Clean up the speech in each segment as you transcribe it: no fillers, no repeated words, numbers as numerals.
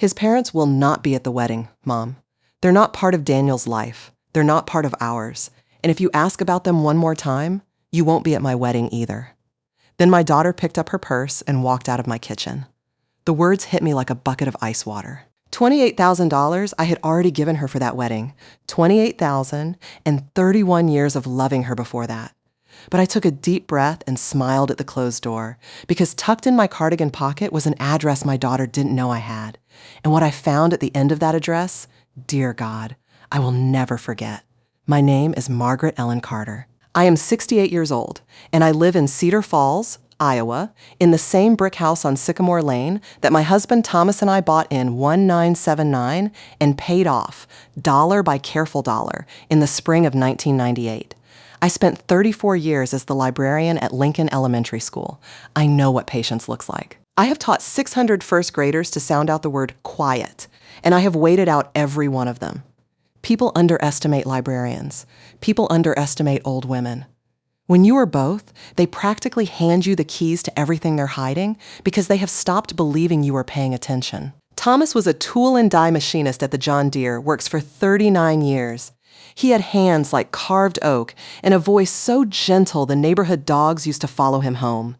His parents will not be at the wedding, Mom. They're not part of Daniel's life. They're not part of ours. And if you ask about them one more time, you won't be at my wedding either. Then my daughter picked up her purse and walked out of my kitchen. The words hit me like a bucket of ice water. $28,000 I had already given her for that wedding. $28,000 and 31 years of loving her before that. But I took a deep breath and smiled at the closed door because tucked in my cardigan pocket was an address my daughter didn't know I had. And what I found at the end of that address, dear God, I will never forget. My name is Margaret Ellen Carter. I am 68 years old, and I live in Cedar Falls, Iowa, in the same brick house on Sycamore Lane that my husband Thomas and I bought in 1979 and paid off, dollar by careful dollar, in the spring of 1998. I spent 34 years as the librarian at Lincoln Elementary School. I know what patience looks like. I have taught 600 first graders to sound out the word quiet, and I have waited out every one of them. People underestimate librarians. People underestimate old women. When you are both, they practically hand you the keys to everything they're hiding because they have stopped believing you are paying attention. Thomas was a tool and die machinist at the John Deere, works for 39 years. He had hands like carved oak and a voice so gentle the neighborhood dogs used to follow him home.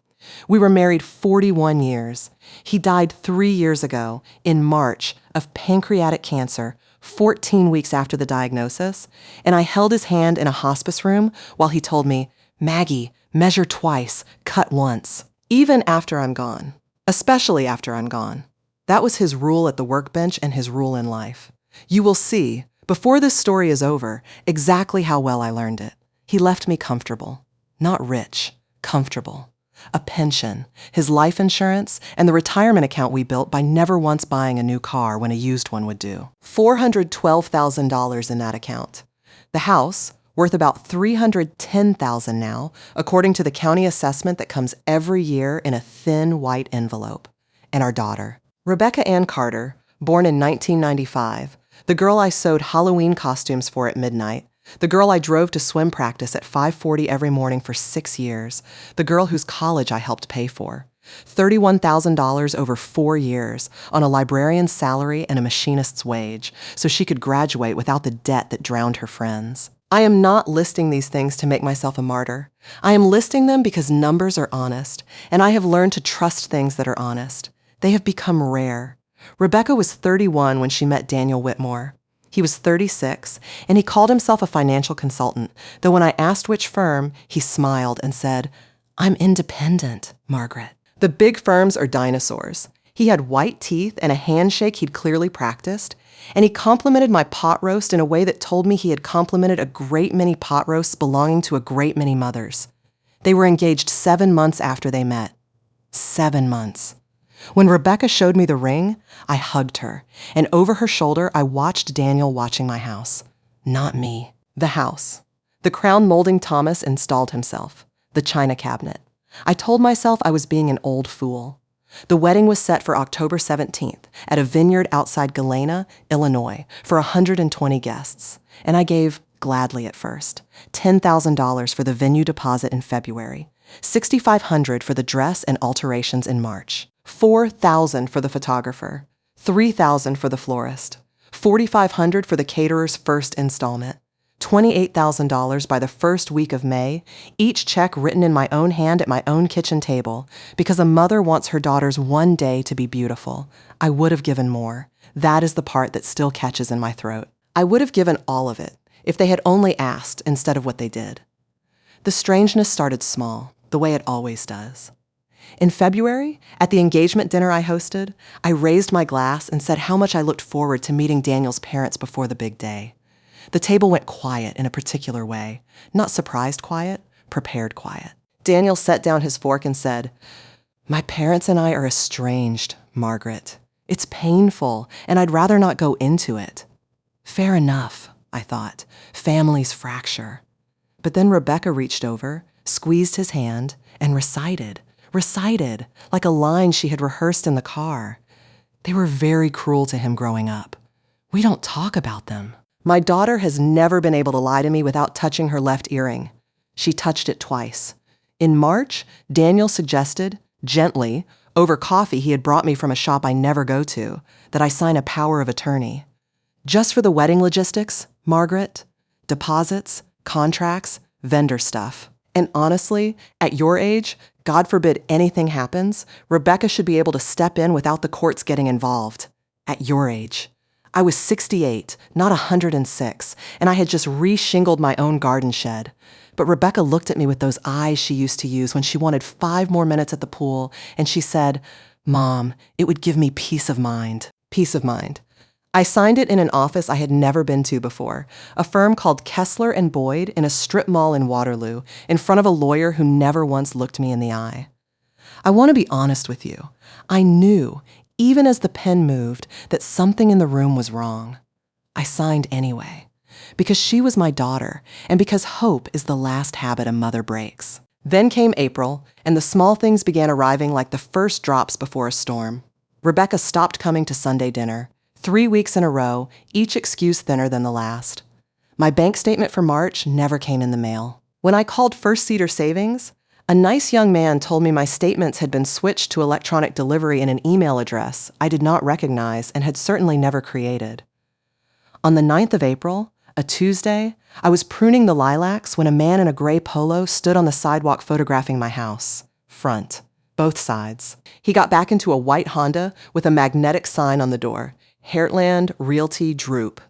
We were married 41 years. He died 3 years ago, in March, of pancreatic cancer, 14 weeks after the diagnosis, and I held his hand in a hospice room while he told me, Maggie, measure twice, cut once. Even after I'm gone. Especially after I'm gone. That was his rule at the workbench and his rule in life. You will see, before this story is over, exactly how well I learned it. He left me comfortable. Not rich, comfortable. A pension, his life insurance, and the retirement account we built by never once buying a new car when a used one would do. $412,000 in that account. The house, worth about $310,000 now, according to the county assessment that comes every year in a thin white envelope. And our daughter, Rebecca Ann Carter, born in 1995, the girl I sewed Halloween costumes for at midnight, the girl I drove to swim practice at 5:40 every morning for 6 years, the girl whose college I helped pay for. $31,000 over 4 years on a librarian's salary and a machinist's wage, so she could graduate without the debt that drowned her friends. I am not listing these things to make myself a martyr. I am listing them because numbers are honest, and I have learned to trust things that are honest. They have become rare. Rebecca was 31 when she met Daniel Whitmore. He was 36, and he called himself a financial consultant, though when I asked which firm, he smiled and said, I'm independent, Margaret. The big firms are dinosaurs. He had white teeth and a handshake he'd clearly practiced, and he complimented my pot roast in a way that told me he had complimented a great many pot roasts belonging to a great many mothers. They were engaged 7 months after they met. 7 months. When Rebecca showed me the ring, I hugged her, and over her shoulder, I watched Daniel watching my house. Not me. The house. The crown molding Thomas installed himself. The china cabinet. I told myself I was being an old fool. The wedding was set for October 17th at a vineyard outside Galena, Illinois, for 120 guests, and I gave, gladly at first, $10,000 for the venue deposit in February, $6,500 for the dress and alterations in March, $4,000 for the photographer, $3,000 for the florist, $4,500 for the caterer's first installment, $28,000 by the first week of May, each check written in my own hand at my own kitchen table, because a mother wants her daughters one day to be beautiful. I would have given more. That is the part that still catches in my throat. I would have given all of it if they had only asked instead of what they did. The strangeness started small, the way it always does. In February, at the engagement dinner I hosted, I raised my glass and said how much I looked forward to meeting Daniel's parents before the big day. The table went quiet in a particular way. Not surprised quiet, prepared quiet. Daniel set down his fork and said, "My parents and I are estranged, Margaret. It's painful, and I'd rather not go into it." Fair enough, I thought. Families fracture. But then Rebecca reached over, squeezed his hand, and recited, like a line she had rehearsed in the car. They were very cruel to him growing up. We don't talk about them. My daughter has never been able to lie to me without touching her left earring. She touched it twice. In March, Daniel suggested, gently, Over coffee, he had brought me from a shop I never go to, that I sign a power of attorney. Just for the wedding logistics, Margaret, deposits, contracts, vendor stuff. And honestly, at your age, God forbid anything happens, Rebecca should be able to step in without the courts getting involved. At your age. I was 68, not 106, and I had just re-shingled my own garden shed. But Rebecca looked at me with those eyes she used to use when she wanted 5 more minutes at the pool, and she said, "Mom, it would give me peace of mind." Peace of mind. I signed it in an office I had never been to before, a firm called Kessler and Boyd in a strip mall in Waterloo, in front of a lawyer who never once looked me in the eye. I want to be honest with you. I knew, even as the pen moved, that something in the room was wrong. I signed anyway, because she was my daughter, and because hope is the last habit a mother breaks. Then came April, and the small things began arriving like the first drops before a storm. Rebecca stopped coming to Sunday dinner. 3 weeks in a row, each excuse thinner than the last. My bank statement for March never came in the mail. When I called First Cedar Savings, a nice young man told me my statements had been switched to electronic delivery in an email address I did not recognize and had certainly never created. On the 9th of April, a Tuesday, I was pruning the lilacs when a man in a gray polo stood on the sidewalk photographing my house. Front. Both sides. He got back into a white Honda with a magnetic sign on the door. Heartland Realty Droop.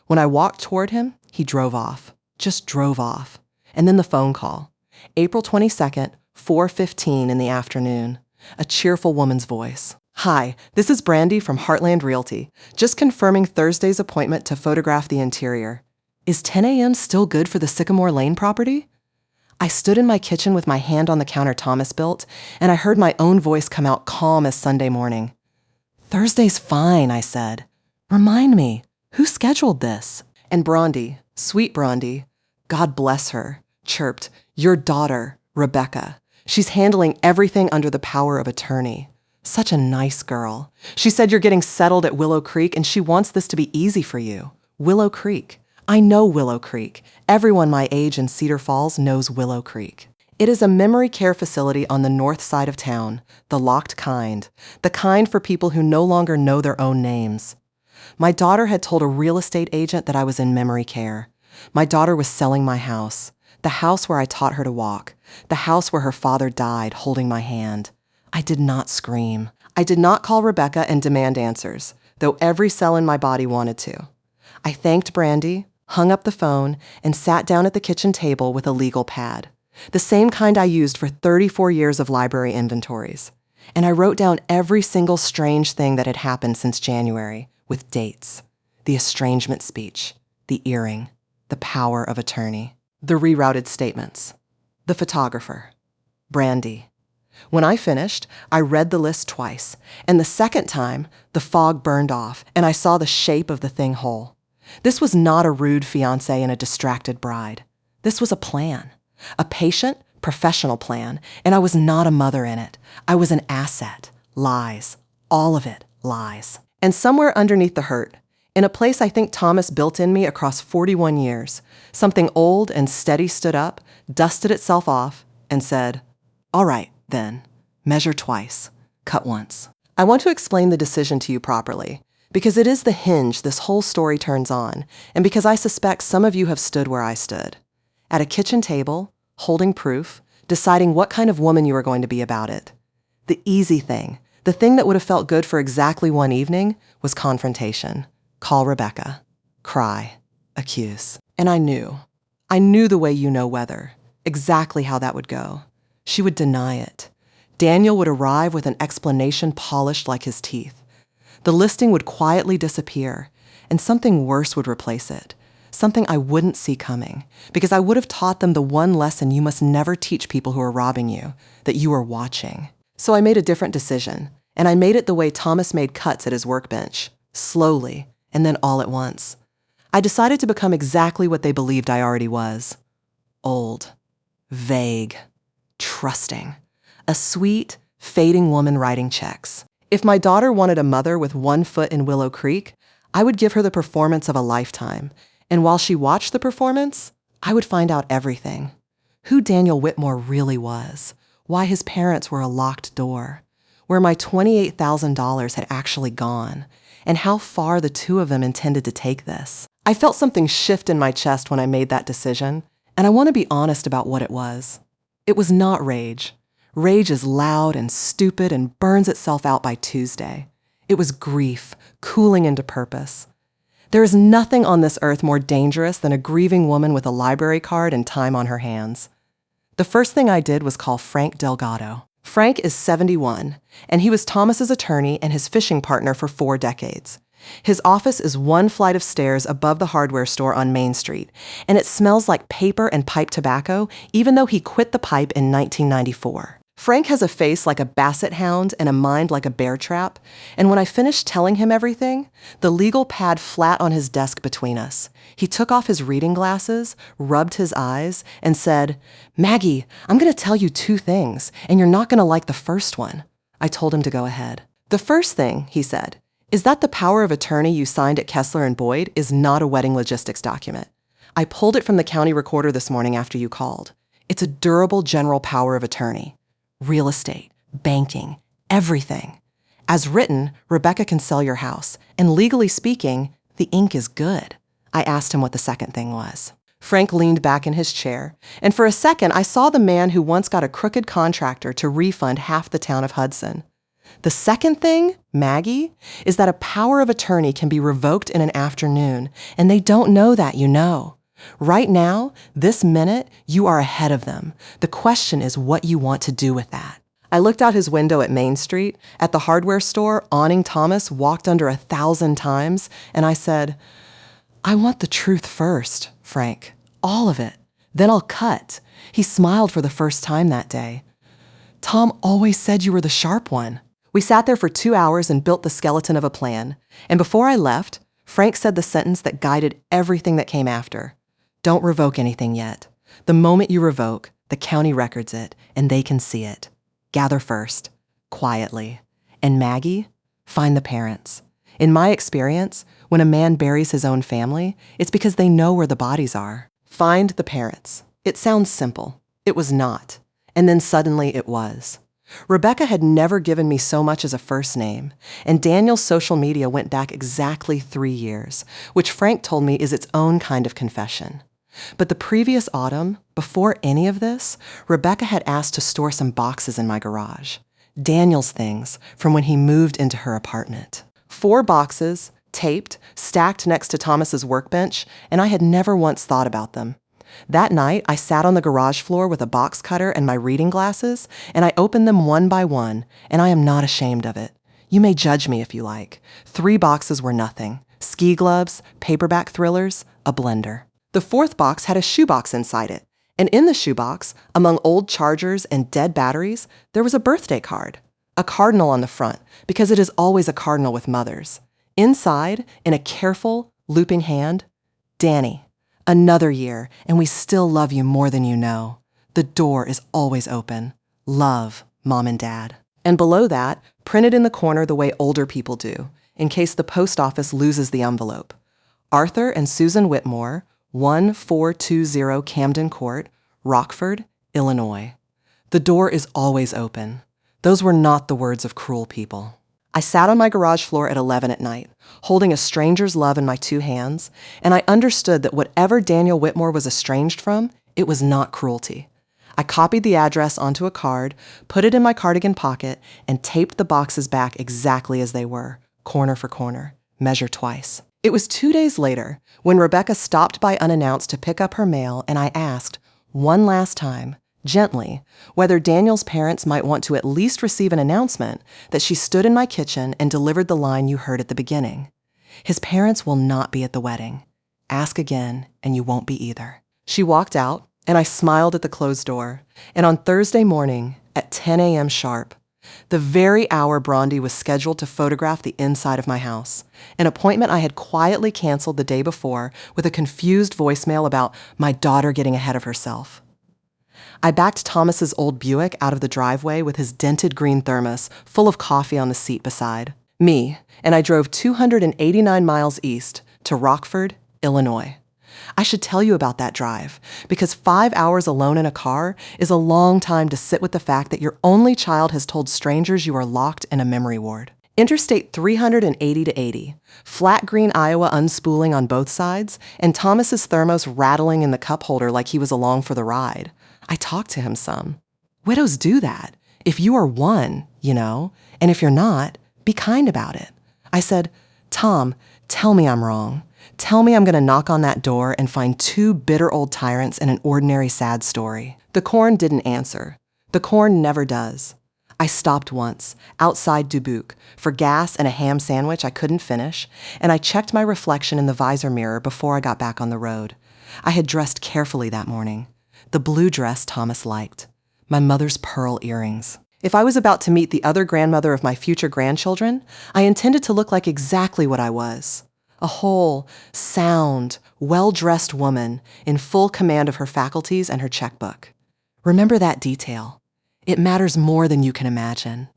When I walked toward him, he drove off. Just drove off. And then the phone call. April 22nd, 4:15 in the afternoon. A cheerful woman's voice. "Hi, this is Brandy from Heartland Realty. Just confirming Thursday's appointment to photograph the interior. Is 10 a.m. still good for the Sycamore Lane property?" I stood in my kitchen with my hand on the counter Thomas built, and I heard my own voice come out calm as Sunday morning. "Thursday's fine," I said. "Remind me, who scheduled this?" And Brandy, sweet Brandy, God bless her, chirped, "Your daughter, Rebecca. She's handling everything under the power of attorney. Such a nice girl. She said you're getting settled at Willow Creek and she wants this to be easy for you. Willow Creek. I know Willow Creek. Everyone my age in Cedar Falls knows Willow Creek. It is a memory care facility on the north side of town, the locked kind, the kind for people who no longer know their own names. My daughter had told a real estate agent that I was in memory care. My daughter was selling my house, the house where I taught her to walk, the house where her father died holding my hand. I did not scream. I did not call Rebecca and demand answers, though every cell in my body wanted to. I thanked Brandy, hung up the phone, and sat down at the kitchen table with a legal pad. The same kind I used for 34 years of library inventories. And I wrote down every single strange thing that had happened since January, with dates. The estrangement speech, the earring, the power of attorney, the rerouted statements, the photographer, Brandy. When I finished, I read the list twice, and the second time, the fog burned off, and I saw the shape of the thing whole. This was not a rude fiancé and a distracted bride. This was a plan. A patient, professional plan, and I was not a mother in it. I was an asset. Lies. All of it. Lies. And somewhere underneath the hurt, in a place I think Thomas built in me across 41 years, something old and steady stood up, dusted itself off, and said, "All right, then. Measure twice. Cut once." I want to explain the decision to you properly, because it is the hinge this whole story turns on, and because I suspect some of you have stood where I stood. At a kitchen table, holding proof, deciding what kind of woman you were going to be about it. The easy thing, the thing that would have felt good for exactly one evening, was confrontation. Call Rebecca. Cry. Accuse. And I knew. I knew the way you know weather. Exactly how that would go. She would deny it. Daniel would arrive with an explanation polished like his teeth. The listing would quietly disappear, and something worse would replace it. Something I wouldn't see coming, because I would have taught them the one lesson you must never teach people who are robbing you, that you are watching. So I made a different decision, and I made it the way Thomas made cuts at his workbench, slowly, and then all at once. I decided to become exactly what they believed I already was. Old, vague, trusting, a sweet, fading woman writing checks. If my daughter wanted a mother with one foot in Willow Creek, I would give her the performance of a lifetime. And while she watched the performance, I would find out everything. Who Daniel Whitmore really was, why his parents were a locked door, where my $28,000 had actually gone, and how far the two of them intended to take this. I felt something shift in my chest when I made that decision, and I want to be honest about what it was. It was not rage. Rage is loud and stupid and burns itself out by Tuesday. It was grief, cooling into purpose. There is nothing on this earth more dangerous than a grieving woman with a library card and time on her hands. The first thing I did was call Frank Delgado. Frank is 71, and he was Thomas's attorney and his fishing partner for 4 decades. His office is 1 flight of stairs above the hardware store on Main Street, and it smells like paper and pipe tobacco, even though he quit the pipe in 1994. Frank has a face like a basset hound and a mind like a bear trap, and when I finished telling him everything, the legal pad flat on his desk between us, he took off his reading glasses, rubbed his eyes, and said, "Maggie, I'm going to tell you 2 things, and you're not going to like the first one." I told him to go ahead. "The first thing," he said, "is that the power of attorney you signed at Kessler & Boyd is not a wedding logistics document. I pulled it from the county recorder this morning after you called. It's a durable general power of attorney. Real estate, banking, everything. As written, Rebecca can sell your house, and legally speaking, the ink is good." I asked him what the second thing was. Frank leaned back in his chair, and for a second I saw the man who once got a crooked contractor to refund half the town of Hudson. "The second thing, Maggie, is that a power of attorney can be revoked in an afternoon, and they don't know that, you know. Right now, this minute, you are ahead of them. The question is what you want to do with that." I looked out his window at Main Street, at the hardware store awning Thomas walked under 1,000 times, and I said, "I want the truth first, Frank. All of it. Then I'll cut." He smiled for the first time that day. "Tom always said you were the sharp one." We sat there for 2 hours and built the skeleton of a plan, and before I left, Frank said the sentence that guided everything that came after. "Don't revoke anything yet. The moment you revoke, the county records it, and they can see it. Gather first, quietly. And Maggie, find the parents. In my experience, when a man buries his own family, it's because they know where the bodies are. Find the parents." It sounds simple. It was not. And then suddenly it was. Rebecca had never given me so much as a first name, and Daniel's social media went back exactly 3 years, which Frank told me is its own kind of confession. But the previous autumn, before any of this, Rebecca had asked to store some boxes in my garage. Daniel's things from when he moved into her apartment. 4 boxes, taped, stacked next to Thomas's workbench, and I had never once thought about them. That night, I sat on the garage floor with a box cutter and my reading glasses, and I opened them one by one, and I am not ashamed of it. You may judge me if you like. 3 boxes were nothing. Ski gloves, paperback thrillers, a blender. The 4th box had a shoebox inside it, and in the shoebox, among old chargers and dead batteries, there was a birthday card. A cardinal on the front, because it is always a cardinal with mothers. Inside, in a careful, looping hand, "Danny, another year, and we still love you more than you know. The door is always open. Love, Mom and Dad." And below that, printed in the corner the way older people do, in case the post office loses the envelope, "Arthur and Susan Whitmore, 1420 Camden Court, Rockford, Illinois. The door is always open." Those were not the words of cruel people. I sat on my garage floor at 11 at night, holding a stranger's love in my 2 hands, and I understood that whatever Daniel Whitmore was estranged from, it was not cruelty. I copied the address onto a card, put it in my cardigan pocket, and taped the boxes back exactly as they were, corner for corner, measure twice. It was 2 days later when Rebecca stopped by unannounced to pick up her mail, and I asked, one last time, gently, whether Daniel's parents might want to at least receive an announcement that she stood in my kitchen and delivered the line you heard at the beginning. "His parents will not be at the wedding. Ask again, and you won't be either." She walked out, and I smiled at the closed door, and on Thursday morning, at 10 a.m. sharp, the very hour Brondi was scheduled to photograph the inside of my house, an appointment I had quietly canceled the day before with a confused voicemail about my daughter getting ahead of herself. I backed Thomas's old Buick out of the driveway with his dented green thermos full of coffee on the seat beside me, and I drove 289 miles east to Rockford, Illinois. I should tell you about that drive, because 5 hours alone in a car is a long time to sit with the fact that your only child has told strangers you are locked in a memory ward. Interstate 380 to 80, flat green Iowa unspooling on both sides, and Thomas's thermos rattling in the cup holder like he was along for the ride. I talked to him some. Widows do that. If you are one, and if you're not, be kind about it. I said, Tom, tell me I'm wrong. Tell me I'm going to knock on that door and find two bitter old tyrants in an ordinary sad story. The corn didn't answer. The corn never does. I stopped once, outside Dubuque, for gas and a ham sandwich I couldn't finish, and I checked my reflection in the visor mirror before I got back on the road. I had dressed carefully that morning. The blue dress Thomas liked. My mother's pearl earrings. If I was about to meet the other grandmother of my future grandchildren, I intended to look like exactly what I was. A whole, sound, well-dressed woman in full command of her faculties and her checkbook. Remember that detail. It matters more than you can imagine.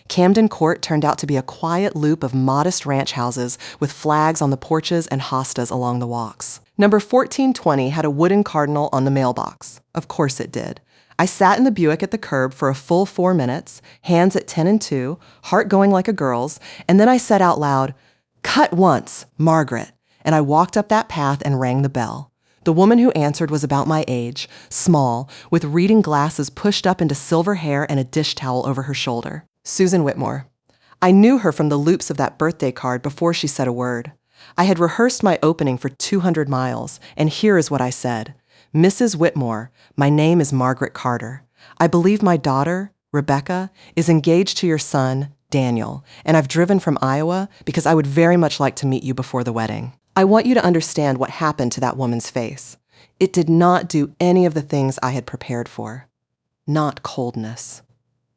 Camden Court turned out to be a quiet loop of modest ranch houses with flags on the porches and hostas along the walks. Number 1420 had a wooden cardinal on the mailbox. Of course it did. I sat in the Buick at the curb for a full 4 minutes, hands at 10 and 2, heart going like a girl's, and then I said out loud, "Cut once, Margaret," and I walked up that path and rang the bell. The woman who answered was about my age, small, with reading glasses pushed up into silver hair and a dish towel over her shoulder. Susan Whitmore. I knew her from the loops of that birthday card before she said a word. I had rehearsed my opening for 200 miles, and here is what I said. Mrs. Whitmore, my name is Margaret Carter. I believe my daughter, Rebecca, is engaged to your son, Daniel, and I've driven from Iowa because I would very much like to meet you before the wedding. I want you to understand what happened to that woman's face. It did not do any of the things I had prepared for. Not coldness.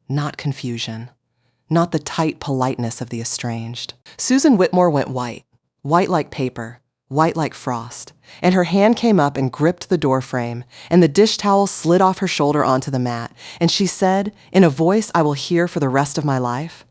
Not confusion. Not the tight politeness of the estranged. Susan Whitmore went white like paper, white like frost, and her hand came up and gripped the door frame, and the dish towel slid off her shoulder onto the mat, and she said, in a voice I will hear for the rest of my life,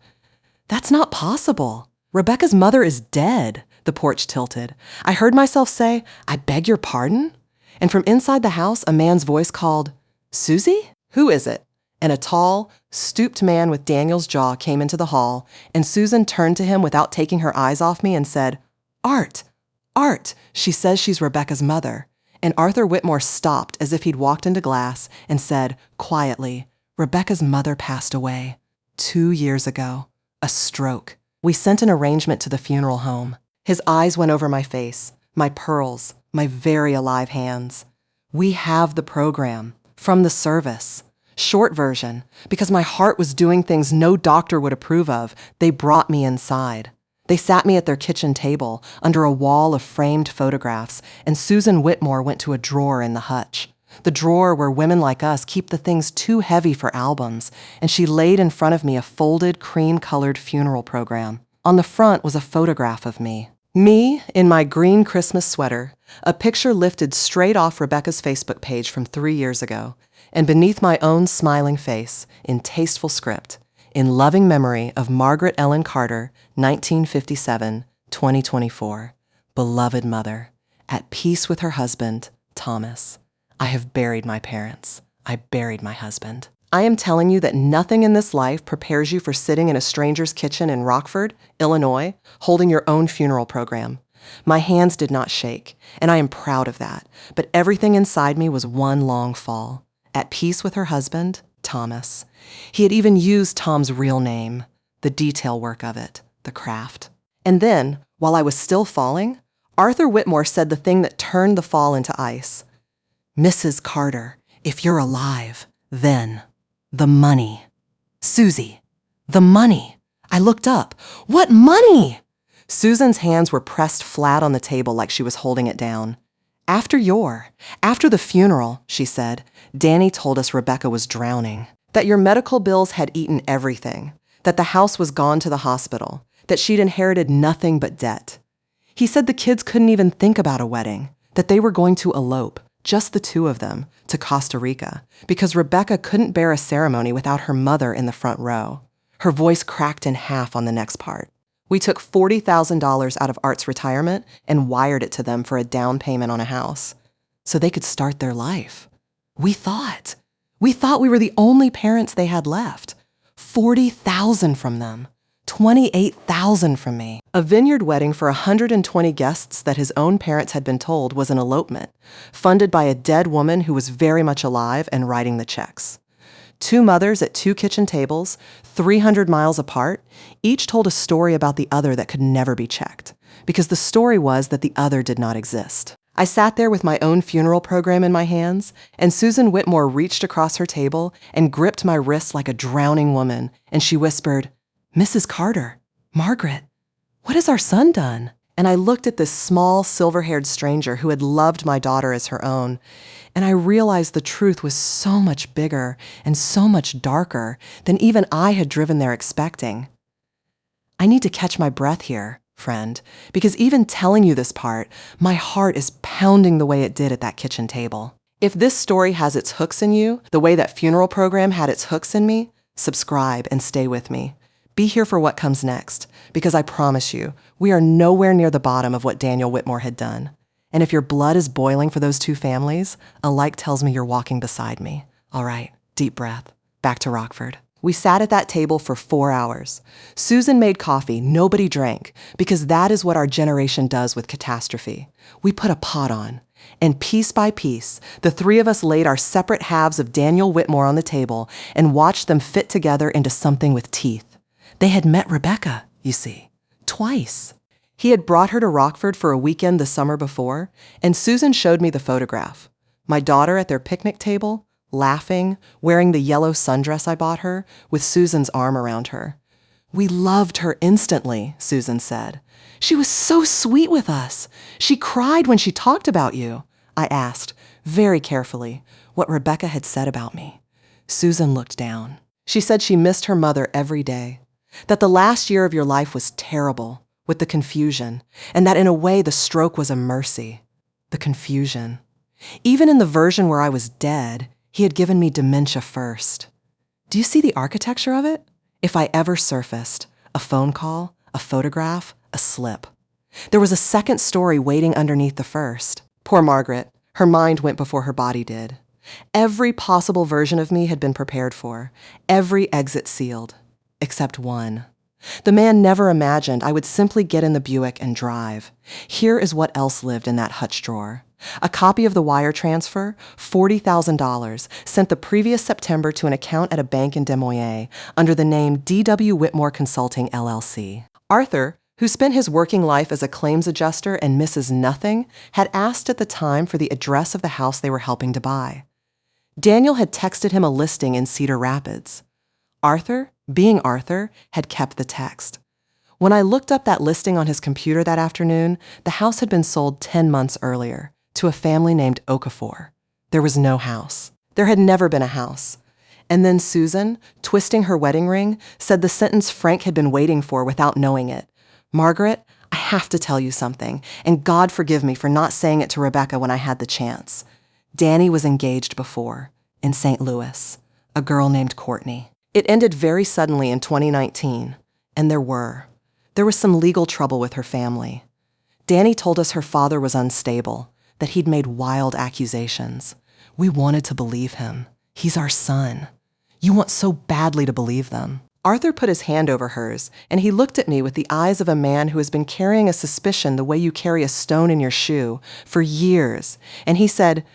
"That's not possible. Rebecca's mother is dead." The porch tilted. I heard myself say, "I beg your pardon?" And from inside the house, a man's voice called, "Susie? Who is it?" And a tall, stooped man with Daniel's jaw came into the hall, and Susan turned to him without taking her eyes off me and said, "Art, Art, she says she's Rebecca's mother." And Arthur Whitmore stopped as if he'd walked into glass and said, quietly, "Rebecca's mother passed away 2 years ago. A stroke. We sent an arrangement to the funeral home." His eyes went over my face, my pearls, my very alive hands. "We have the program from the service. Short version, because my heart was doing things no doctor would approve of, they brought me inside. They sat me at their kitchen table under a wall of framed photographs, and Susan Whitmore went to a drawer in the hutch. The drawer where women like us keep the things too heavy for albums, and she laid in front of me a folded cream-colored funeral program. On the front was a photograph of me. Me in my green Christmas sweater, a picture lifted straight off Rebecca's Facebook page from 3 years ago, and beneath my own smiling face, in tasteful script, in loving memory of Margaret Ellen Carter, 1957, 2024, beloved mother, at peace with her husband, Thomas. I have buried my parents. I buried my husband. I am telling you that nothing in this life prepares you for sitting in a stranger's kitchen in Rockford, Illinois, holding your own funeral program. My hands did not shake, and I am proud of that, but everything inside me was one long fall. At peace with her husband, Thomas. He had even used Tom's real name, the detail work of it, the craft. And then, while I was still falling, Arthur Whitmore said the thing that turned the fall into ice. "Mrs. Carter, if you're alive, then the money. Susie, the money." I looked up. "What money?" Susan's hands were pressed flat on the table like she was holding it down. After the funeral," she said, "Danny told us Rebecca was drowning, that your medical bills had eaten everything, that the house was gone to the hospital, that she'd inherited nothing but debt. He said the kids couldn't even think about a wedding, that they were going to elope, just the two of them, to Costa Rica, because Rebecca couldn't bear a ceremony without her mother in the front row." Her voice cracked in half on the next part. We took $40,000 out of Art's retirement and wired it to them for a down payment on a house so they could start their life. We thought we were the only parents they had left. $40,000 from them. $28,000 from me. A vineyard wedding for 120 guests that his own parents had been told was an elopement, funded by a dead woman who was very much alive and writing the checks. Two mothers at two kitchen tables, 300 miles apart, each told a story about the other that could never be checked, because the story was that the other did not exist. I sat there with my own funeral program in my hands, and Susan Whitmore reached across her table and gripped my wrists like a drowning woman, and she whispered, "Mrs. Carter, Margaret, what has our son done?" And I looked at this small, silver-haired stranger who had loved my daughter as her own, and I realized the truth was so much bigger and so much darker than even I had driven there expecting. I need to catch my breath here, friend, because even telling you this part, my heart is pounding the way it did at that kitchen table. If this story has its hooks in you, the way that funeral program had its hooks in me, subscribe and stay with me. Be here for what comes next, because I promise you, we are nowhere near the bottom of what Daniel Whitmore had done. And if your blood is boiling for those two families, a like tells me you're walking beside me. All right, deep breath. Back to Rockford. We sat at that table for 4 hours. Susan made coffee, nobody drank, because that is what our generation does with catastrophe. We put a pot on. And piece by piece, the three of us laid our separate halves of Daniel Whitmore on the table and watched them fit together into something with teeth. They had met Rebecca, you see, twice. He had brought her to Rockford for a weekend the summer before, and Susan showed me the photograph. My daughter at their picnic table, laughing, wearing the yellow sundress I bought her, with Susan's arm around her. "We loved her instantly," Susan said. "She was so sweet with us. She cried when she talked about you." I asked, very carefully, what Rebecca had said about me. Susan looked down. She said she missed her mother every day, that the last year of your life was terrible, with the confusion, and that in a way the stroke was a mercy. The confusion. Even in the version where I was dead, he had given me dementia first. Do you see the architecture of it? If I ever surfaced, a phone call, a photograph, a slip. There was a second story waiting underneath the first. Poor Margaret, her mind went before her body did. Every possible version of me had been prepared for, every exit sealed, except one. The man never imagined I would simply get in the Buick and drive. Here is what else lived in that hutch drawer. A copy of the wire transfer, $40,000, sent the previous September to an account at a bank in Des Moines under the name D.W. Whitmore Consulting, LLC. Arthur, who spent his working life as a claims adjuster and Mrs. Nothing, had asked at the time for the address of the house they were helping to buy. Daniel had texted him a listing in Cedar Rapids. Arthur, being Arthur, had kept the text. When I looked up that listing on his computer that afternoon, the house had been sold 10 months earlier to a family named Okafor. There was no house. There had never been a house. And then Susan, twisting her wedding ring, said the sentence Frank had been waiting for without knowing it. "Margaret, I have to tell you something, and God forgive me for not saying it to Rebecca when I had the chance. Danny was engaged before, in St. Louis, a girl named Courtney. It ended very suddenly in 2019, and there was some legal trouble with her family. Danny told us her father was unstable, that he'd made wild accusations. We wanted to believe him. He's our son. You want so badly to believe them." Arthur put his hand over hers, and he looked at me with the eyes of a man who has been carrying a suspicion the way you carry a stone in your shoe for years, and he said,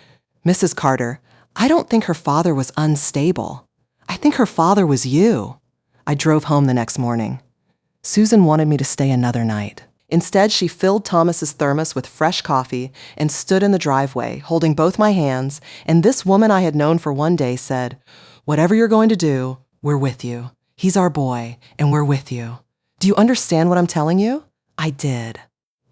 "Mrs. Carter, I don't think her father was unstable. I think her father was you." I drove home the next morning. Susan wanted me to stay another night. Instead, she filled Thomas's thermos with fresh coffee and stood in the driveway, holding both my hands, and this woman I had known for one day said, "Whatever you're going to do, we're with you. He's our boy, and we're with you. Do you understand what I'm telling you?" I did.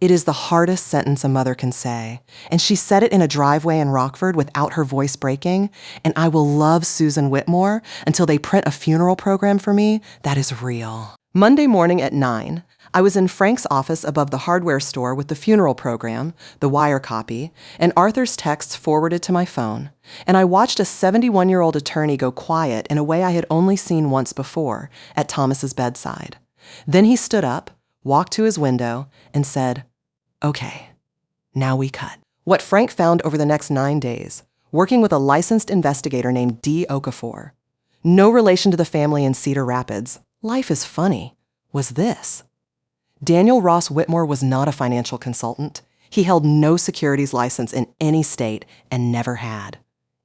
It is the hardest sentence a mother can say, and she said it in a driveway in Rockford without her voice breaking, and I will love Susan Whitmore until they print a funeral program for me that is real. Monday morning at 9, I was in Frank's office above the hardware store with the funeral program, the wire copy, and Arthur's texts forwarded to my phone, and I watched a 71-year-old attorney go quiet in a way I had only seen once before, at Thomas's bedside. Then he stood up, walked to his window, and said, "Okay, now we cut." What Frank found over the next 9 days, working with a licensed investigator named D. Okafor, no relation to the family in Cedar Rapids, life is funny, was this. Daniel Ross Whitmore was not a financial consultant. He held no securities license in any state and never had.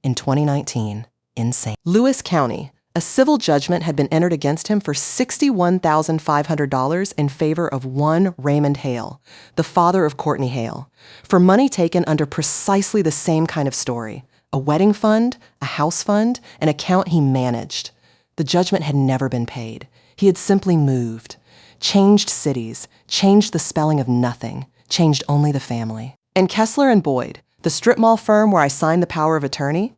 In 2019, insane. Lewis County, a civil judgment had been entered against him for $61,500 in favor of one Raymond Hale, the father of Courtney Hale, for money taken under precisely the same kind of story: a wedding fund, a house fund, an account he managed. The judgment had never been paid. He had simply moved, changed cities, changed the spelling of nothing, changed only the family. And Kessler and Boyd, the strip mall firm where I signed the power of attorney,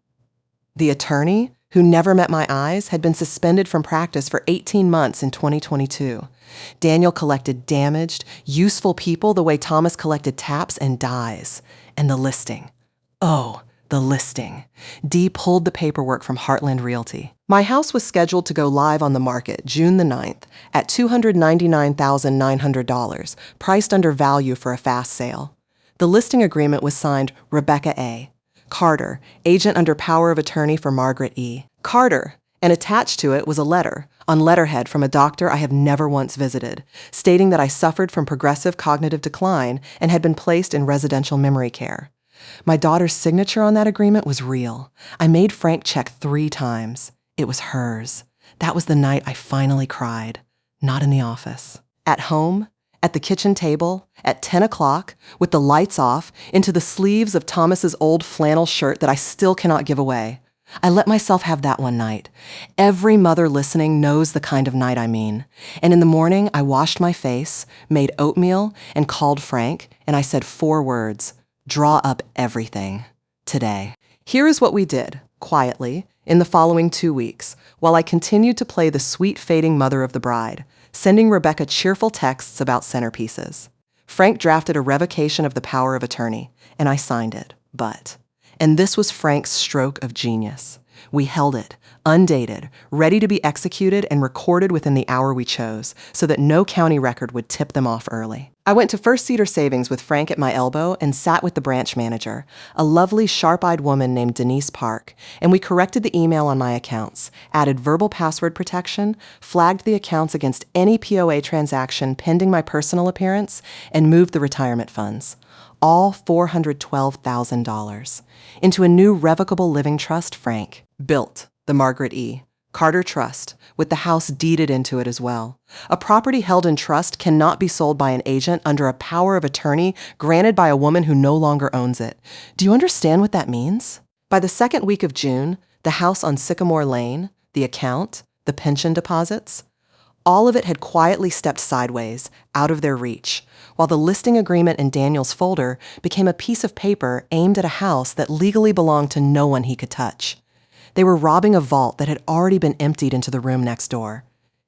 the attorney, who never met my eyes, had been suspended from practice for 18 months in 2022. Daniel collected damaged, useful people the way Thomas collected taps and dies. And the listing. Oh, the listing. Dee pulled the paperwork from Heartland Realty. My house was scheduled to go live on the market June the 9th at $299,900, priced under value for a fast sale. The listing agreement was signed Rebecca A. Carter, agent under power of attorney for Margaret E. Carter, and attached to it was a letter, on letterhead from a doctor I have never once visited, stating that I suffered from progressive cognitive decline and had been placed in residential memory care. My daughter's signature on that agreement was real. I made Frank check 3 times. It was hers. That was the night I finally cried. Not in the office. At home, at the kitchen table, at 10 o'clock, with the lights off, into the sleeves of Thomas's old flannel shirt that I still cannot give away. I let myself have that one night. Every mother listening knows the kind of night I mean. And in the morning, I washed my face, made oatmeal, and called Frank, and I said 4 words: draw up everything. Today. Here is what we did, quietly, in the following 2 weeks, while I continued to play the sweet fading mother of the bride, sending Rebecca cheerful texts about centerpieces. Frank drafted a revocation of the power of attorney, and I signed it, and this was Frank's stroke of genius. We held it, undated, ready to be executed and recorded within the hour we chose, so that no county record would tip them off early. I went to First Cedar Savings with Frank at my elbow and sat with the branch manager, a lovely, sharp-eyed woman named Denise Park, and we corrected the email on my accounts, added verbal password protection, flagged the accounts against any POA transaction pending my personal appearance, and moved the retirement funds. All $412,000 into a new revocable living trust Frank built, the Margaret E. Carter Trust, with the house deeded into it as well. A property held in trust cannot be sold by an agent under a power of attorney granted by a woman who no longer owns it. Do you understand what that means? By the second week of June, the house on Sycamore Lane, the account, the pension deposits, all of it had quietly stepped sideways, out of their reach, while the listing agreement in Daniel's folder became a piece of paper aimed at a house that legally belonged to no one he could touch. They were robbing a vault that had already been emptied into the room next door.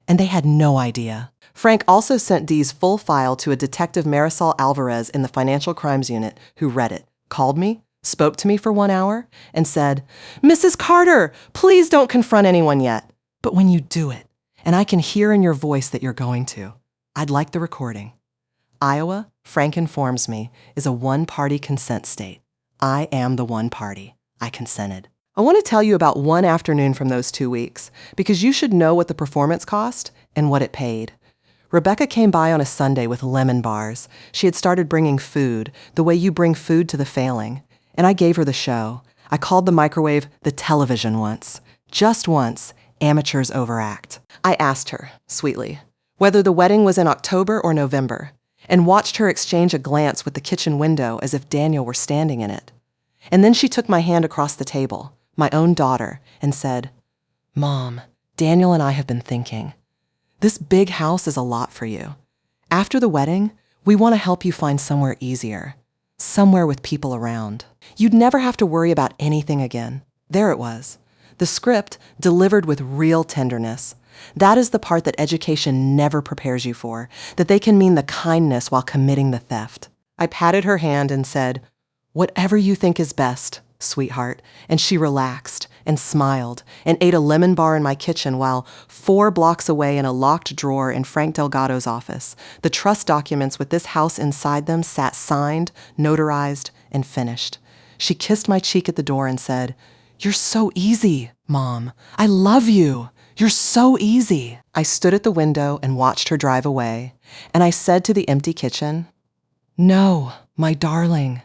And they had no idea. Frank also sent Dee's full file to a Detective Marisol Alvarez in the Financial Crimes Unit, who read it, called me, spoke to me for 1 hour, and said, "Mrs. Carter, please don't confront anyone yet. But when you do it, and I can hear in your voice that you're going to, I'd like the recording. Iowa, Frank informs me, is a one-party consent state. I am the one party. I consented." I want to tell you about one afternoon from those 2 weeks, because you should know what the performance cost and what it paid. Rebecca came by on a Sunday with lemon bars. She had started bringing food, the way you bring food to the failing. And I gave her the show. I called the microwave the television once. Just once. Amateurs overact. I asked her, sweetly, whether the wedding was in October or November, and watched her exchange a glance with the kitchen window as if Daniel were standing in it. And then she took my hand across the table, my own daughter, and said, "Mom, Daniel and I have been thinking. This big house is a lot for you. After the wedding, we want to help you find somewhere easier, somewhere with people around. You'd never have to worry about anything again." There it was. The script delivered with real tenderness. That is the part that education never prepares you for, that they can mean the kindness while committing the theft. I patted her hand and said, "Whatever you think is best, sweetheart, and she relaxed and smiled and ate a lemon bar in my kitchen while 4 blocks away in a locked drawer in Frank Delgado's office, the trust documents with this house inside them sat signed, notarized, and finished. She kissed my cheek at the door and said, "You're so easy, Mom. I love you. You're so easy." I stood at the window and watched her drive away, and I said to the empty kitchen, "No, my darling.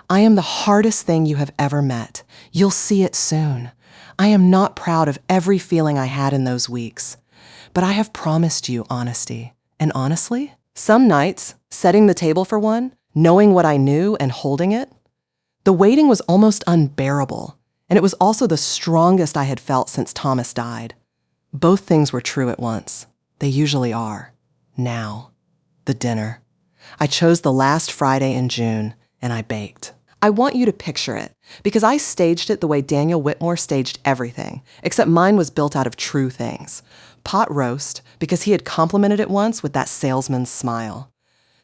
I am the hardest thing you have ever met. You'll see it soon. I am not proud of every feeling I had in those weeks, but I have promised you honesty. And honestly, some nights, setting the table for one, knowing what I knew and holding it, the waiting was almost unbearable, and it was also the strongest I had felt since Thomas died. Both things were true at once. They usually are. Now, the dinner. I chose the last Friday in June, and I baked. I want you to picture it, because I staged it the way Daniel Whitmore staged everything, except mine was built out of true things. Pot roast, because he had complimented it once with that salesman's smile.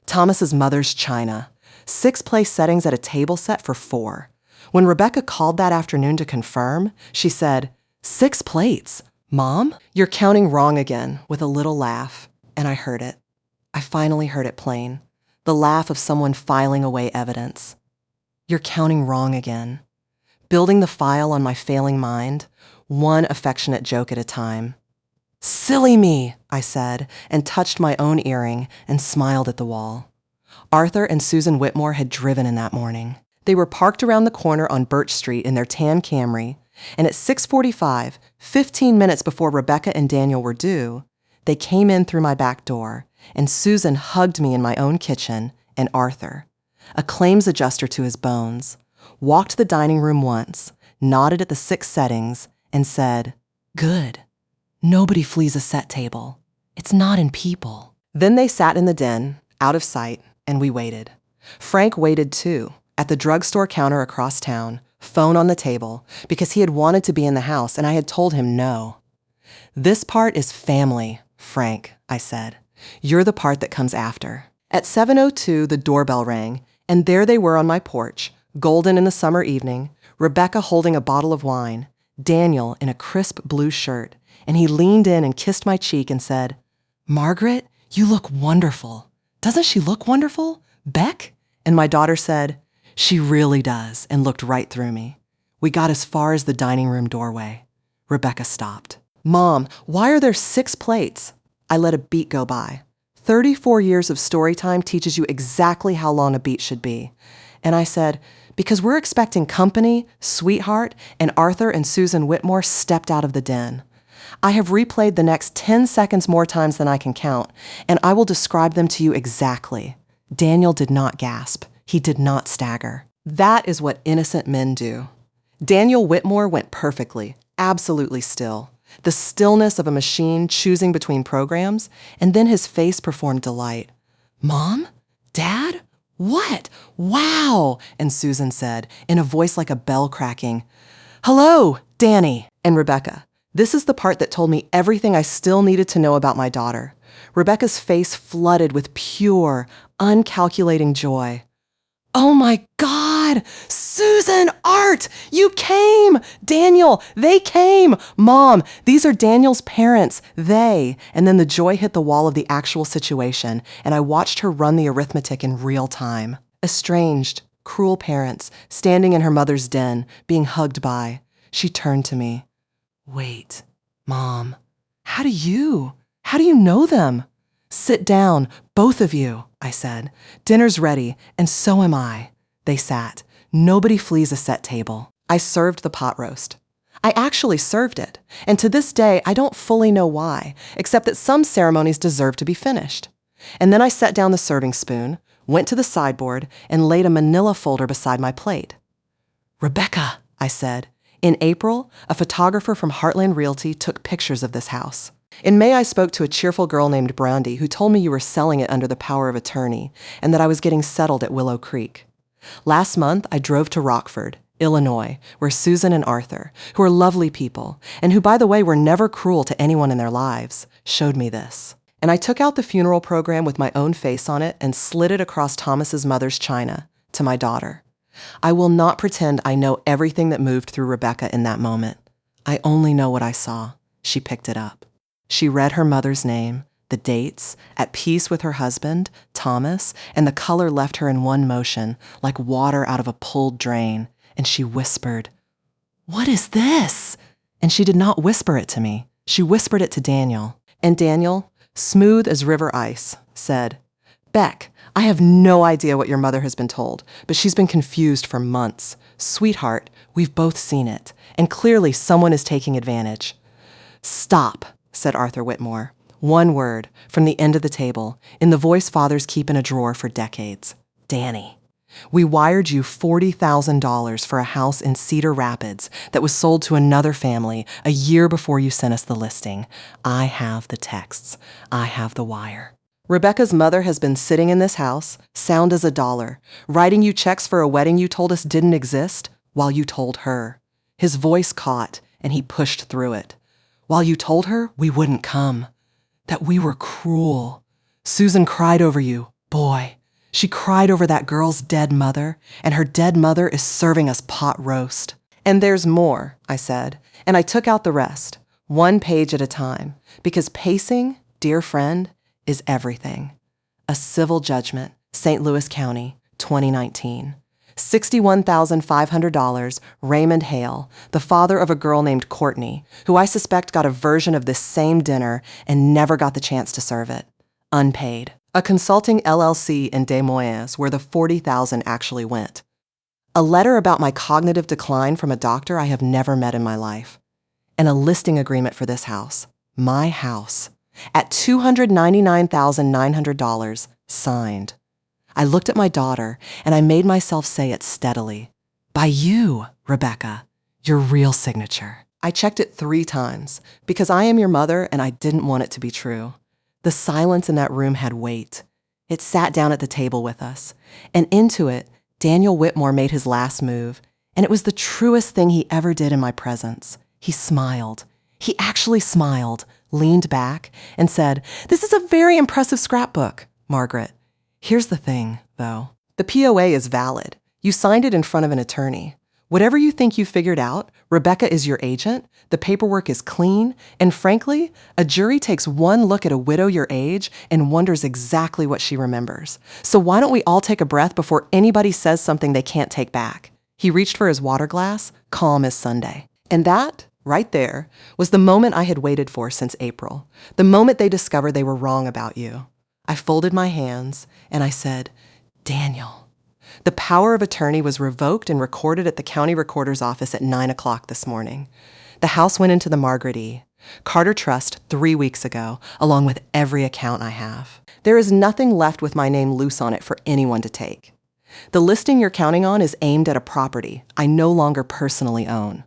Thomas's mother's china. 6 place settings at a table set for 4. When Rebecca called that afternoon to confirm, she said, "6 plates. Mom, you're counting wrong again," with a little laugh, and I heard it. I finally heard it plain. The laugh of someone filing away evidence. You're counting wrong again. Building the file on my failing mind, one affectionate joke at a time. "Silly me," I said, and touched my own earring and smiled at the wall. Arthur and Susan Whitmore had driven in that morning. They were parked around the corner on Birch Street in their tan Camry, and at 6:45, 15 minutes before Rebecca and Daniel were due, they came in through my back door, and Susan hugged me in my own kitchen, and Arthur, a claims adjuster to his bones, walked the dining room once, nodded at the 6 settings, and said, "Good. Nobody flees a set table. It's not in people." Then they sat in the den, out of sight, and we waited. Frank waited too, at the drugstore counter across town, phone on the table, because he had wanted to be in the house and I had told him no. "This part is family, Frank," I said. "You're the part that comes after." At 7:02, the doorbell rang, and there they were on my porch, golden in the summer evening, Rebecca holding a bottle of wine, Daniel in a crisp blue shirt, and he leaned in and kissed my cheek and said, "Margaret, you look wonderful. Doesn't she look wonderful? Beck?" And my daughter said, "She really does," and looked right through me. We got as far as the dining room doorway. Rebecca stopped. "Mom, why are there 6 plates?" I let a beat go by. 34 years of story time teaches you exactly how long a beat should be. And I said, "Because we're expecting company, sweetheart, and Arthur and Susan Whitmore stepped out of the den. I have replayed the next 10 seconds more times than I can count, and I will describe them to you exactly." Daniel did not gasp. He did not stagger. That is what innocent men do. Daniel Whitmore went perfectly, absolutely still. The stillness of a machine choosing between programs, and then his face performed delight. "Mom? Dad? What? Wow!" And Susan said, in a voice like a bell cracking, "Hello, Danny." And Rebecca. This is the part that told me everything I still needed to know about my daughter. Rebecca's face flooded with pure, uncalculating joy. "Oh my God! Susan, Art, you came! Daniel, they came! Mom, these are Daniel's parents, they." And then the joy hit the wall of the actual situation, and I watched her run the arithmetic in real time. Estranged, cruel parents, standing in her mother's den, being hugged by. She turned to me. "Wait, Mom, how do you know them?" "Sit down, both of you," I said. "Dinner's ready, and so am I." They sat. Nobody flees a set table. I served the pot roast. I actually served it, and to this day I don't fully know why, except that some ceremonies deserve to be finished. And then I set down the serving spoon, went to the sideboard, and laid a manila folder beside my plate. "Rebecca," I said. In April, a photographer from Heartland Realty took pictures of this house. In May, I spoke to a cheerful girl named Brandy who told me you were selling it under the power of attorney and that I was getting settled at Willow Creek. Last month, I drove to Rockford, Illinois, where Susan and Arthur, who are lovely people and who, by the way, were never cruel to anyone in their lives, showed me this. And I took out the funeral program with my own face on it and slid it across Thomas's mother's china to my daughter. I will not pretend I know everything that moved through Rebecca in that moment. I only know what I saw. She picked it up. She read her mother's name, the dates, at peace with her husband, Thomas, and the color left her in one motion, like water out of a pulled drain, and she whispered, "What is this?" And she did not whisper it to me. She whispered it to Daniel. And Daniel, smooth as river ice, said, "Beck, I have no idea what your mother has been told, but she's been confused for months. Sweetheart, we've both seen it, and clearly someone is taking advantage." "Stop," said Arthur Whitmore. One word, from the end of the table, in the voice fathers keep in a drawer for decades. "Danny, we wired you $40,000 for a house in Cedar Rapids that was sold to another family a year before you sent us the listing. I have the texts. I have the wire. Rebecca's mother has been sitting in this house, sound as a dollar, writing you checks for a wedding you told us didn't exist, while you told her." His voice caught, and he pushed through it. "While you told her we wouldn't come, that we were cruel. Susan cried over you, boy. She cried over that girl's dead mother, and her dead mother is serving us pot roast." "And there's more," I said, and I took out the rest, one page at a time, because pacing, dear friend, is everything. A civil judgment, St. Louis County, 2019. $61,500, Raymond Hale, the father of a girl named Courtney, who I suspect got a version of this same dinner and never got the chance to serve it. Unpaid. A consulting LLC in Des Moines where the $40,000 actually went. A letter about my cognitive decline from a doctor I have never met in my life. And a listing agreement for this house. My house. At $299,900, signed. I looked at my daughter, and I made myself say it steadily. "By you, Rebecca, your real signature." I checked it 3 times, because I am your mother and I didn't want it to be true. The silence in that room had weight. It sat down at the table with us, and into it, Daniel Whitmore made his last move, and it was the truest thing he ever did in my presence. He smiled. He actually smiled, leaned back, and said, "This is a very impressive scrapbook, Margaret. Here's the thing, though. The POA is valid. You signed it in front of an attorney. Whatever you think you figured out, Rebecca is your agent, the paperwork is clean, and frankly, a jury takes one look at a widow your age and wonders exactly what she remembers. So why don't we all take a breath before anybody says something they can't take back?" He reached for his water glass, calm as Sunday. And that, right there, was the moment I had waited for since April. The moment they discovered they were wrong about you. I folded my hands, and I said, "Daniel." The power of attorney was revoked and recorded at the county recorder's office at 9 o'clock this morning. The house went into the Margaret E. Carter Trust 3 weeks ago, along with every account I have. There is nothing left with my name loose on it for anyone to take. The listing you're counting on is aimed at a property I no longer personally own.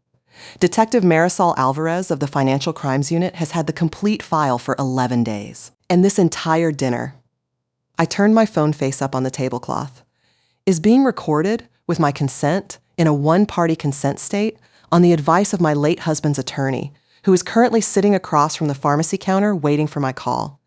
Detective Marisol Alvarez of the Financial Crimes Unit has had the complete file for 11 days. And this entire dinner, I turned my phone face up on the tablecloth, is being recorded with my consent in a one-party consent state on the advice of my late husband's attorney, who is currently sitting across from the pharmacy counter waiting for my call.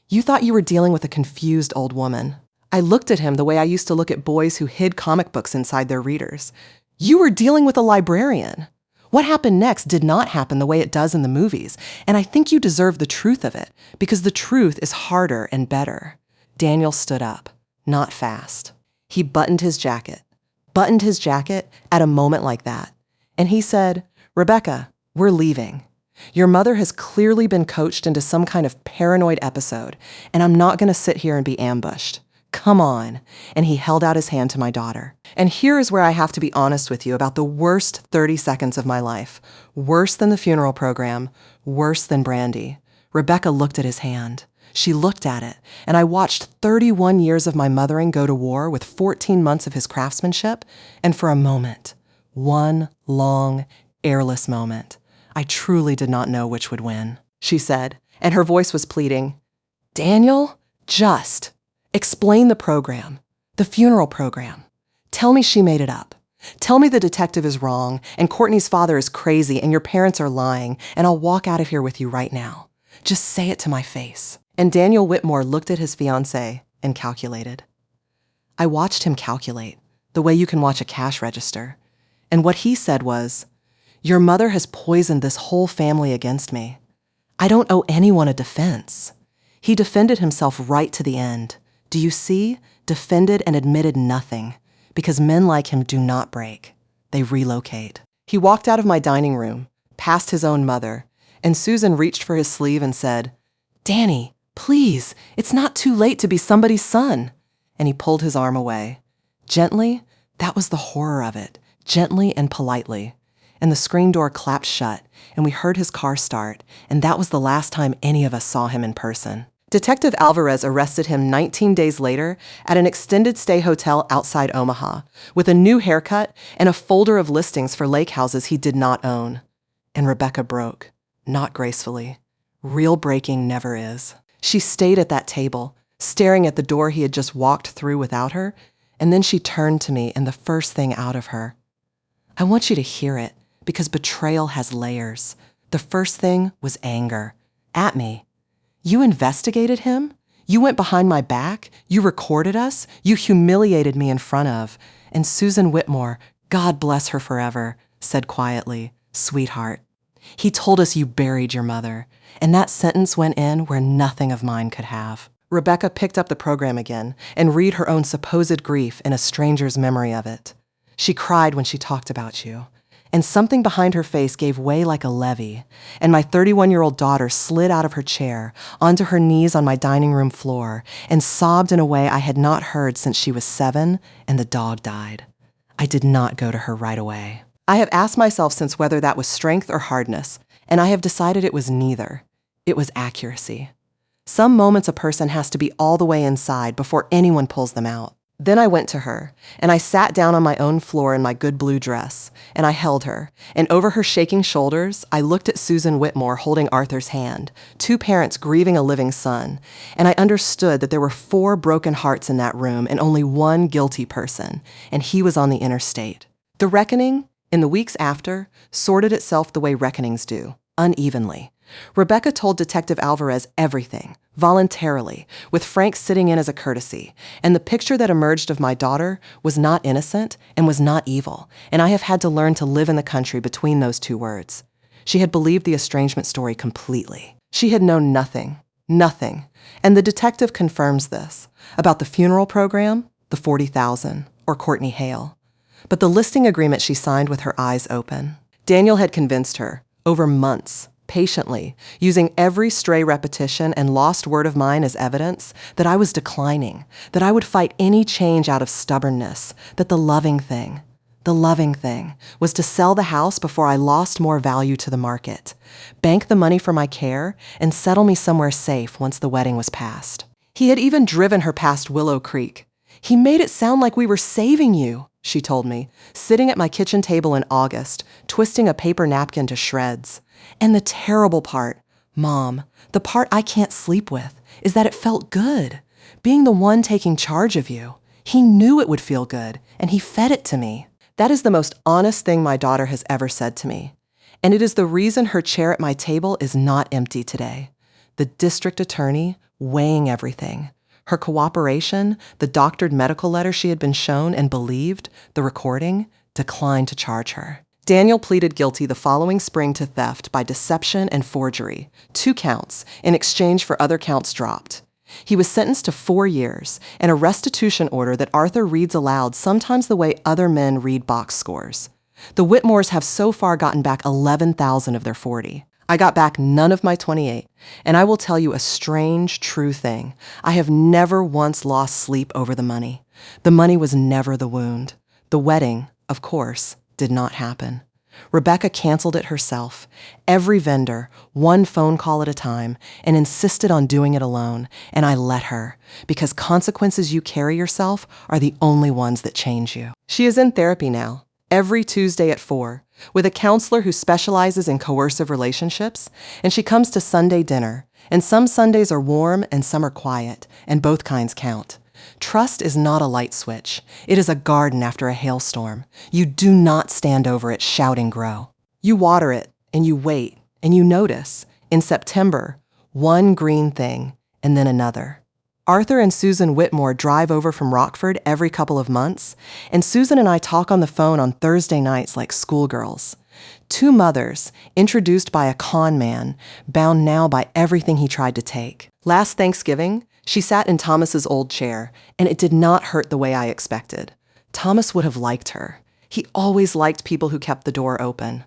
You thought you were dealing with a confused old woman. I looked at him the way I used to look at boys who hid comic books inside their readers. You were dealing with a librarian. What happened next did not happen the way it does in the movies, and I think you deserve the truth of it, because the truth is harder and better. Daniel stood up, not fast. He buttoned his jacket at a moment like that. And he said, "Rebecca, we're leaving. Your mother has clearly been coached into some kind of paranoid episode, and I'm not going to sit here and be ambushed. Come on." And he held out his hand to my daughter. And here is where I have to be honest with you about the worst 30 seconds of my life. Worse than the funeral program, worse than Brandy. Rebecca looked at his hand. She looked at it, and I watched 31 years of my mothering go to war with 14 months of his craftsmanship, and for a moment, one long, airless moment, I truly did not know which would win. She said, and her voice was pleading, "Daniel, just explain the program, the funeral program. Tell me she made it up. Tell me the detective is wrong, and Courtney's father is crazy, and your parents are lying, and I'll walk out of here with you right now. Just say it to my face." And Daniel Whitmore looked at his fiancé and calculated. I watched him calculate, the way you can watch a cash register. And what he said was, "Your mother has poisoned this whole family against me. I don't owe anyone a defense." He defended himself right to the end. Do you see? Defended and admitted nothing, because men like him do not break. They relocate. He walked out of my dining room, past his own mother, and Susan reached for his sleeve and said, "Danny, please, it's not too late to be somebody's son." And he pulled his arm away. Gently, that was the horror of it, gently and politely. And the screen door clapped shut, and we heard his car start, and that was the last time any of us saw him in person. Detective Alvarez arrested him 19 days later at an extended stay hotel outside Omaha, with a new haircut and a folder of listings for lake houses he did not own. And Rebecca broke, not gracefully. Real breaking never is. She stayed at that table, staring at the door he had just walked through without her, and then she turned to me, and the first thing out of her, "I want you to hear it, because betrayal has layers." The first thing was anger. At me. "You investigated him? You went behind my back? You recorded us? You humiliated me in front of." And Susan Whitmore, God bless her forever, said quietly, "Sweetheart, he told us you buried your mother." And that sentence went in where nothing of mine could have. Rebecca picked up the program again and read her own supposed grief in a stranger's memory of it. She cried when she talked about you. And something behind her face gave way like a levee, and my 31-year-old daughter slid out of her chair onto her knees on my dining room floor and sobbed in a way I had not heard since she was 7 and the dog died. I did not go to her right away. I have asked myself since whether that was strength or hardness, and I have decided it was neither. It was accuracy. Some moments a person has to be all the way inside before anyone pulls them out. Then I went to her, and I sat down on my own floor in my good blue dress, and I held her, and over her shaking shoulders, I looked at Susan Whitmore holding Arthur's hand, 2 parents grieving a living son, and I understood that there were 4 broken hearts in that room and only 1 guilty person, and he was on the interstate. The reckoning, in the weeks after, sorted itself the way reckonings do, unevenly. Rebecca told Detective Alvarez everything, voluntarily, with Frank sitting in as a courtesy, and the picture that emerged of my daughter was not innocent and was not evil, and I have had to learn to live in the country between those 2 words. She had believed the estrangement story completely. She had known nothing, and the detective confirms this, about the funeral program, the $40,000, or Courtney Hale. But the listing agreement she signed with her eyes open. Daniel had convinced her, over months, patiently, using every stray repetition and lost word of mine as evidence, that I was declining, that I would fight any change out of stubbornness, that the loving thing, was to sell the house before I lost more value to the market, bank the money for my care, and settle me somewhere safe once the wedding was past. He had even driven her past Willow Creek. "He made it sound like we were saving you," she told me, sitting at my kitchen table in August, twisting a paper napkin to shreds. And the terrible part, Mom, the part I can't sleep with, is that it felt good. Being the one taking charge of you. He knew it would feel good, and he fed it to me. That is the most honest thing my daughter has ever said to me. And it is the reason her chair at my table is not empty today. The district attorney, weighing everything. Her cooperation, the doctored medical letter she had been shown and believed, the recording, declined to charge her. Daniel pleaded guilty the following spring to theft by deception and forgery, 2 counts, in exchange for other counts dropped. He was sentenced to 4 years and a restitution order that Arthur reads aloud sometimes the way other men read box scores. The Whitmores have so far gotten back 11,000 of their 40. I got back none of my 28, and I will tell you a strange, true thing. I have never once lost sleep over the money. The money was never the wound. The wedding, of course, did not happen. Rebecca canceled it herself, every vendor, 1 phone call at a time, and insisted on doing it alone, and I let her, because consequences you carry yourself are the only ones that change you. She is in therapy now, every Tuesday at 4, with a counselor who specializes in coercive relationships, and she comes to Sunday dinner, and some Sundays are warm and some are quiet, and both kinds count. Trust is not a light switch. It is a garden after a hailstorm. You do not stand over it shouting grow. You water it, and you wait, and you notice, in September, 1 green thing, and then another. Arthur and Susan Whitmore drive over from Rockford every couple of months, and Susan and I talk on the phone on Thursday nights like schoolgirls. Two mothers, introduced by a con man, bound now by everything he tried to take. Last Thanksgiving, she sat in Thomas's old chair, and it did not hurt the way I expected. Thomas would have liked her. He always liked people who kept the door open.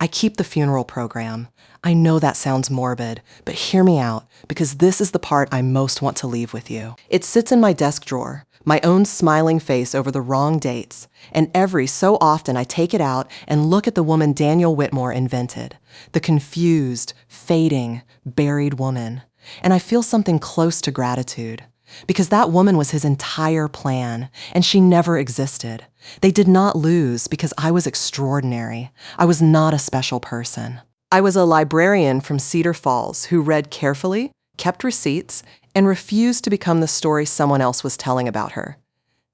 I keep the funeral program. I know that sounds morbid, but hear me out, because this is the part I most want to leave with you. It sits in my desk drawer, my own smiling face over the wrong dates, and every so often I take it out and look at the woman Daniel Whitmore invented, the confused, fading, buried woman, and I feel something close to gratitude. Because that woman was his entire plan, and she never existed. They did not lose because I was extraordinary. I was not a special person. I was a librarian from Cedar Falls who read carefully, kept receipts, and refused to become the story someone else was telling about her.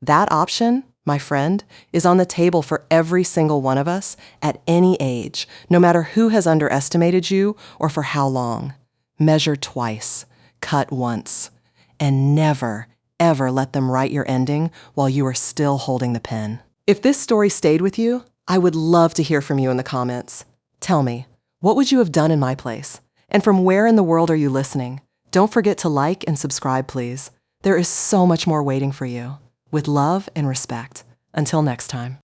That option, my friend, is on the table for every single one of us at any age, no matter who has underestimated you or for how long. Measure twice, cut once. And never, ever let them write your ending while you are still holding the pen. If this story stayed with you, I would love to hear from you in the comments. Tell me, what would you have done in my place? And from where in the world are you listening? Don't forget to like and subscribe, please. There is so much more waiting for you. With love and respect. Until next time.